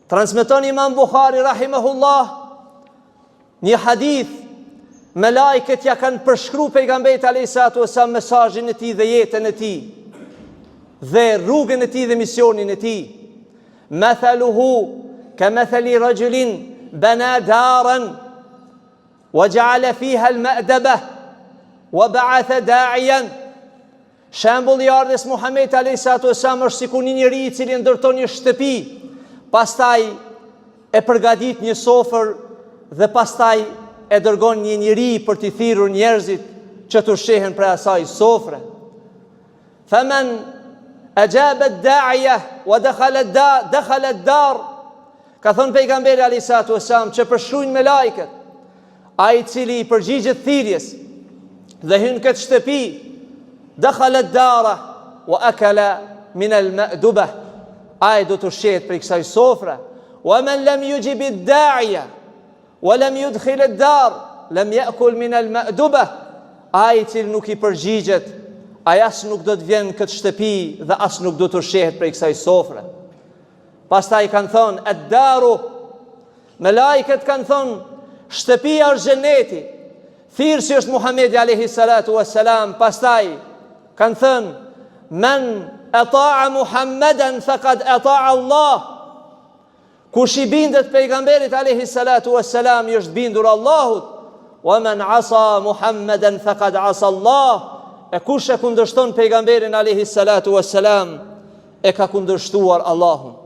Transmeton Imam Buhari rahimahullah një hadith, me lajket ja kanë përshkru pejgamberit alayhisalatu wasallam mesazhin e tij dhe jetën e tij dhe rrugën e tij dhe misionin e tij. Mathaluhu kamathali rajulin bana daran wa ja'ala fiha al-ma'dabah wa ba'atha da'iyan. Shembulli i ardhes Muhamedit alayhisalatu wasallam është sikur një njeri i cili ndërton një shtëpi, pastaj e përgatit një sofër dhe pastaj e dërgon një njeri për t'i thirrur njerëzit që të ushqehen prej asaj sofre. Faman ajaba ad-da'iya wa dakhala ad-dar, ka thënë pejgamberi alayhisalatu wasallam që përshkruajnë me lajket, ai i cili i përgjigjet thirrjes dhe hyn këtë shtëpi, dakhala ad-dara wa akala min al-ma'dubah, ai do të ushqehet prej kësaj sofre. Wa man lam yujib ad-da'iya wa lam yudkhil ad-dar lam ya'kul min al-ma'dubah, ai i cili nuk i përgjigjet, ai as nuk do të vjen këtë shtëpi dhe as nuk do të ushqehet prej kësaj sofre. Pastaj kanë thonë ad-daru, me lajket kanë thonë shtëpia është xheneti, thirrsi është Muhamedi alayhi salatu wassalam. Pastaj kanë thënë men ata'a Muhammadan faqad ata'a Allah, kush i bindet pejgamberit alayhi salatu wassalam i është bindur Allahut, wa man asa Muhammadan faqad asa Allah, e kush e kundërshton pejgamberin alayhi salatu wassalam e ka kundërshtuar Allahun.